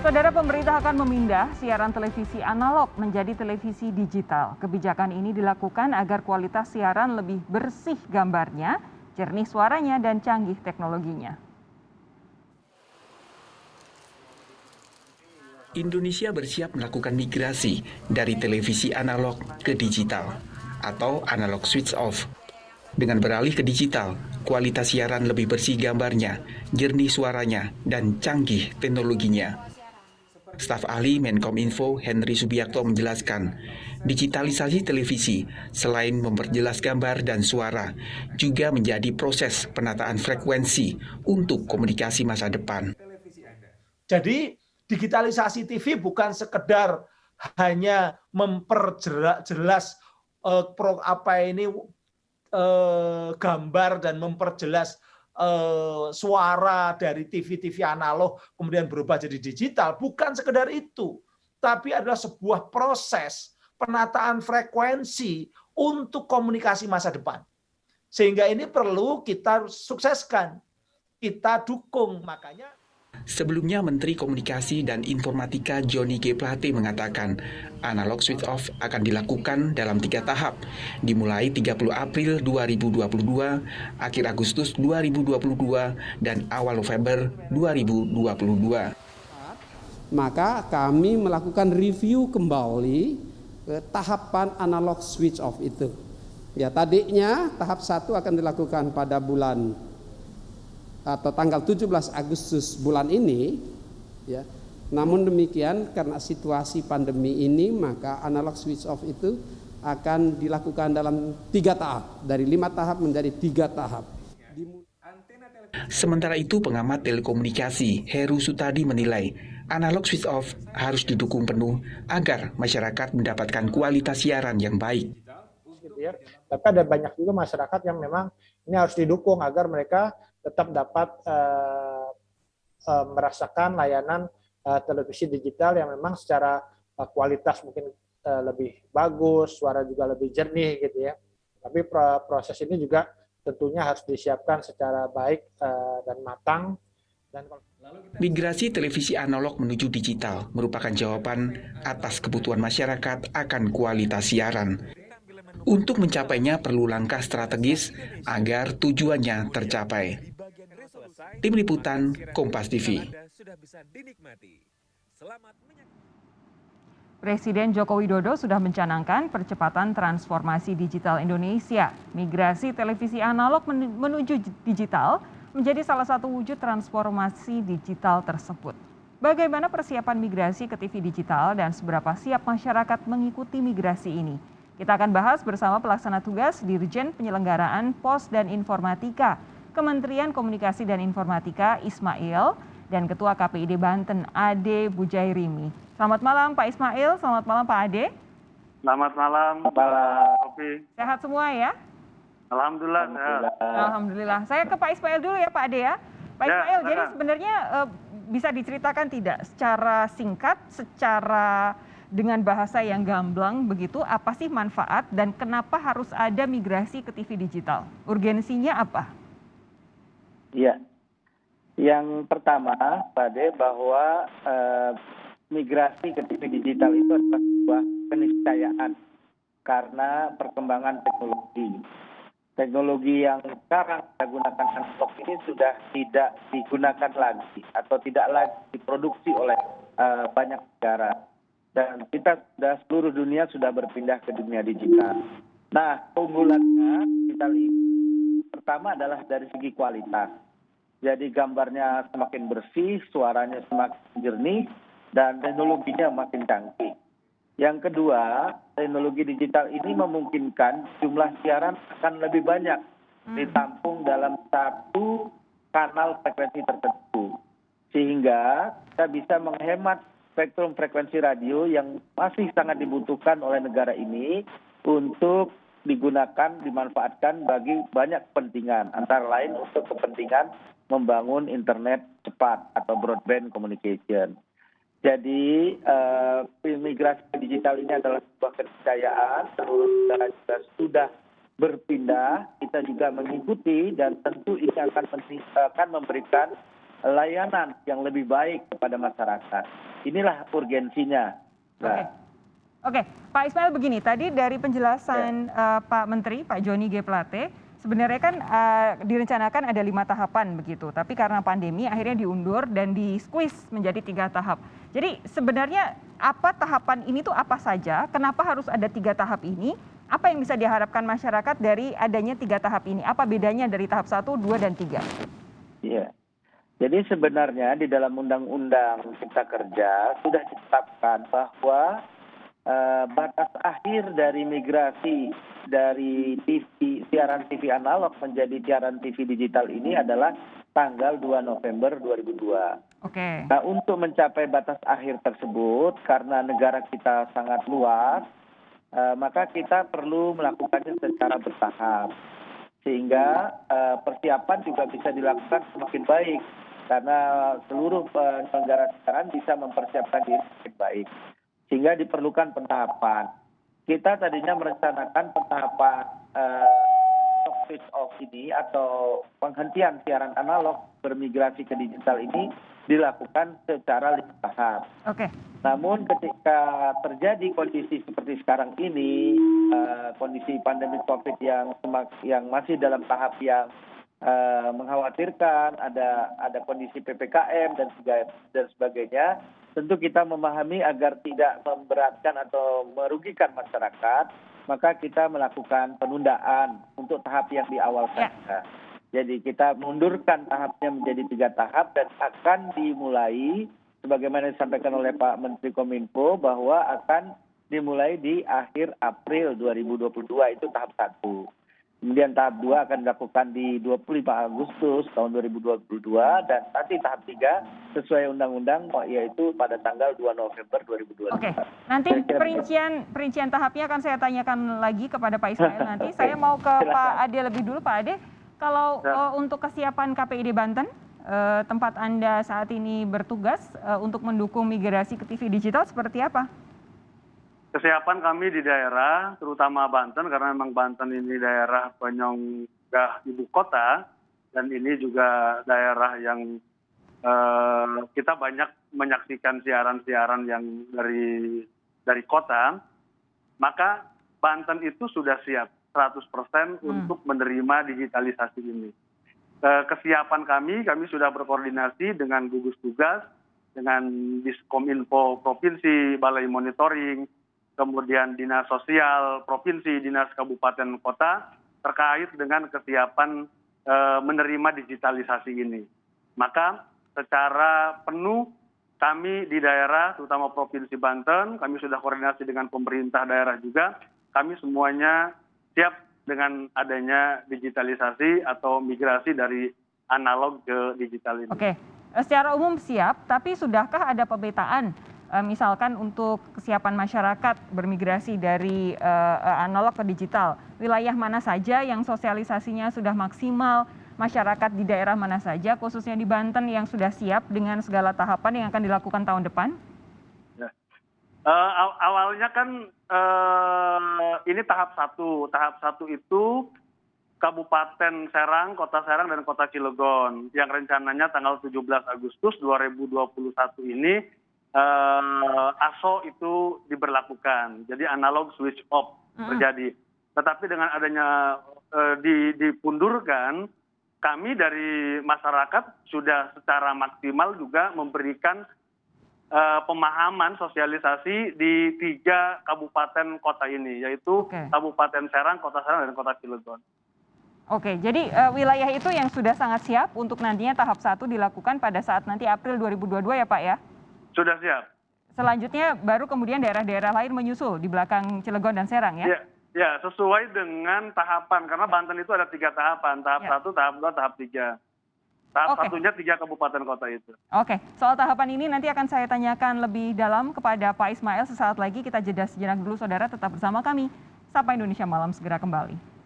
Saudara, pemerintah akan memindah siaran televisi analog menjadi televisi digital. Kebijakan ini dilakukan agar kualitas siaran lebih bersih gambarnya, jernih suaranya, dan canggih teknologinya. Indonesia bersiap melakukan migrasi dari televisi analog ke digital atau analog switch off. Dengan beralih ke digital, kualitas siaran lebih bersih gambarnya, jernih suaranya, dan canggih teknologinya. Staf ahli Menkominfo Henry Subiakto menjelaskan, digitalisasi televisi selain memperjelas gambar dan suara, juga menjadi proses penataan frekuensi untuk komunikasi masa depan. Jadi digitalisasi TV bukan sekedar hanya memperjelas gambar dan memperjelas suara dari TV-TV analog kemudian berubah jadi digital, bukan sekedar itu, tapi adalah sebuah proses penataan frekuensi untuk komunikasi masa depan. Sehingga ini perlu kita sukseskan, kita dukung, makanya. Sebelumnya, Menteri Komunikasi dan Informatika Johnny G. Plate mengatakan analog switch off akan dilakukan dalam 3 tahap, dimulai 30 April 2022, akhir Agustus 2022, dan awal November 2022. Maka kami melakukan review kembali tahapan analog switch off itu. Ya, tadinya tahap 1 akan dilakukan pada bulan atau tanggal 17 Agustus bulan ini, ya. Namun demikian karena situasi pandemi ini, maka analog switch off itu akan dilakukan dalam 3 tahap, dari 5 tahap menjadi 3 tahap. Sementara itu, pengamat telekomunikasi Heru Sutadi menilai analog switch off harus didukung penuh agar masyarakat mendapatkan kualitas siaran yang baik. Tapi ada banyak juga masyarakat yang memang ini harus didukung agar mereka tetap dapat merasakan layanan televisi digital yang memang secara kualitas mungkin lebih bagus, suara juga lebih jernih gitu ya. Tapi proses ini juga tentunya harus disiapkan secara baik dan matang. Migrasi televisi analog menuju digital merupakan jawaban atas kebutuhan masyarakat akan kualitas siaran. Untuk mencapainya perlu langkah strategis agar tujuannya tercapai. Tim Liputan Kompas TV. Presiden Joko Widodo sudah mencanangkan percepatan transformasi digital Indonesia. Migrasi televisi analog menuju digital menjadi salah satu wujud transformasi digital tersebut. Bagaimana persiapan migrasi ke TV digital dan seberapa siap masyarakat mengikuti migrasi ini? Kita akan bahas bersama pelaksana tugas Dirjen Penyelenggaraan Pos dan Informatika, Kementerian Komunikasi dan Informatika Ismail, dan Ketua KPID Banten Ade Bujairimi. Selamat malam Pak Ismail, selamat malam Pak Ade. Selamat malam Pak Rofi. Sehat semua ya? Alhamdulillah sehat. Alhamdulillah. Saya ke Pak Ismail dulu ya Pak Ade ya. Pak Ismail, jadi sebenarnya bisa diceritakan tidak secara singkat, secara dengan bahasa yang gamblang begitu, apa sih manfaat dan kenapa harus ada migrasi ke TV digital? Urgensinya apa? Iya, yang pertama, Pak Ade, bahwa migrasi ke TV digital itu adalah sebuah keniscayaan karena perkembangan teknologi. Teknologi yang sekarang kita gunakan analog ini sudah tidak digunakan lagi atau tidak lagi diproduksi oleh banyak negara. Dan kita sudah seluruh dunia sudah berpindah ke dunia digital. Nah, keunggulannya digital ini pertama adalah dari segi kualitas. Jadi gambarnya semakin bersih, suaranya semakin jernih, dan teknologinya makin canggih. Yang kedua, teknologi digital ini memungkinkan jumlah siaran akan lebih banyak ditampung dalam satu kanal frekuensi tertentu. Sehingga kita bisa menghemat spektrum frekuensi radio yang masih sangat dibutuhkan oleh negara ini untuk digunakan, dimanfaatkan bagi banyak kepentingan, antara lain untuk kepentingan membangun internet cepat atau broadband communication. Jadi migrasi digital ini adalah sebuah keniscayaan, seluruh negara juga sudah berpindah, kita juga mengikuti dan tentu ini akan memberikan layanan yang lebih baik kepada masyarakat. Inilah urgensinya. Oke, Pak Ismail begini, tadi dari penjelasan Pak Menteri, Pak Joni G. Plate, sebenarnya kan direncanakan ada 5 tahapan begitu, tapi karena pandemi akhirnya diundur dan di-squeeze menjadi 3 tahap. Jadi sebenarnya apa tahapan ini tuh apa saja, kenapa harus ada 3 tahap ini, apa yang bisa diharapkan masyarakat dari adanya 3 tahap ini, apa bedanya dari tahap 1, 2, dan 3? Iya. Jadi sebenarnya di dalam Undang-Undang Cipta Kerja sudah ditetapkan bahwa batas akhir dari migrasi dari siaran TV analog menjadi siaran TV digital ini adalah tanggal 2 November 2002. Oke. Nah, untuk mencapai batas akhir tersebut, karena negara kita sangat luas, maka kita perlu melakukannya secara bertahap. Sehingga persiapan juga bisa dilakukan semakin baik. Karena seluruh penyelenggara siaran bisa mempersiapkan diri semakin baik. Sehingga diperlukan pentahapan. Kita tadinya merencanakan pentahapan switch off ini atau penghentian siaran analog bermigrasi ke digital ini dilakukan secara 5 tahap. Oke. Namun ketika terjadi kondisi seperti sekarang ini, kondisi pandemi COVID yang masih dalam tahap yang mengkhawatirkan, ada kondisi PPKM dan sebagainya, tentu kita memahami agar tidak memberatkan atau merugikan masyarakat, maka kita melakukan penundaan untuk tahap yang di awal saja. Jadi kita mundurkan tahapnya menjadi 3 tahap dan akan dimulai sebagaimana disampaikan oleh Pak Menteri Kominfo bahwa akan dimulai di akhir April 2022, itu tahap 1. Kemudian tahap 2 akan dilakukan di 25 Agustus tahun 2022 dan nanti tahap 3 sesuai undang-undang yaitu pada tanggal 2 November 2022. Oke, nanti perincian tahapnya akan saya tanyakan lagi kepada Pak Ismail nanti. Saya mau ke Pak Ade lebih dulu. Pak Ade, kalau untuk kesiapan KPID Banten, tempat Anda saat ini bertugas untuk mendukung migrasi ke TV digital seperti apa? Kesiapan kami di daerah, terutama Banten, karena memang Banten ini daerah penyangga ibu kota, dan ini juga daerah yang kita banyak menyaksikan siaran-siaran yang dari kota, maka Banten itu sudah siap 100% untuk menerima digitalisasi ini. Kesiapan kami sudah berkoordinasi dengan gugus tugas, dengan Diskominfo Provinsi, Balai Monitoring, kemudian Dinas Sosial Provinsi, Dinas Kabupaten Kota, terkait dengan kesiapan menerima digitalisasi ini. Maka secara penuh kami di daerah, terutama Provinsi Banten, kami sudah koordinasi dengan pemerintah daerah juga, kami semuanya siap dengan adanya digitalisasi atau migrasi dari analog ke digital ini. Oke, secara umum siap, tapi sudahkah ada pemetaan? Misalkan untuk kesiapan masyarakat bermigrasi dari analog ke digital, wilayah mana saja yang sosialisasinya sudah maksimal, masyarakat di daerah mana saja, khususnya di Banten yang sudah siap dengan segala tahapan yang akan dilakukan tahun depan? Ya. Awalnya kan ini tahap 1. Tahap 1 itu Kabupaten Serang, Kota Serang, dan Kota Cilegon, yang rencananya tanggal 17 Agustus 2021 ini ASO itu diberlakukan, jadi analog switch off terjadi. Tetapi dengan adanya dipundurkan, kami dari masyarakat sudah secara maksimal juga memberikan pemahaman sosialisasi di 3 kabupaten kota ini, yaitu Kabupaten Serang, Kota Serang, dan Kota Cilegon. Oke, jadi wilayah itu yang sudah sangat siap untuk nantinya tahap 1 dilakukan pada saat nanti April 2022 ya Pak ya? Sudah siap. Selanjutnya baru kemudian daerah-daerah lain menyusul di belakang Cilegon dan Serang ya? Ya, sesuai dengan tahapan, karena Banten itu ada 3 tahapan, tahap 1, tahap 2, tahap 3. Tahap satunya 3 kabupaten kota itu. Oke, soal tahapan ini nanti akan saya tanyakan lebih dalam kepada Pak Ismail sesaat lagi. Kita jeda sejenak dulu saudara, tetap bersama kami. Sapa Indonesia Malam segera kembali.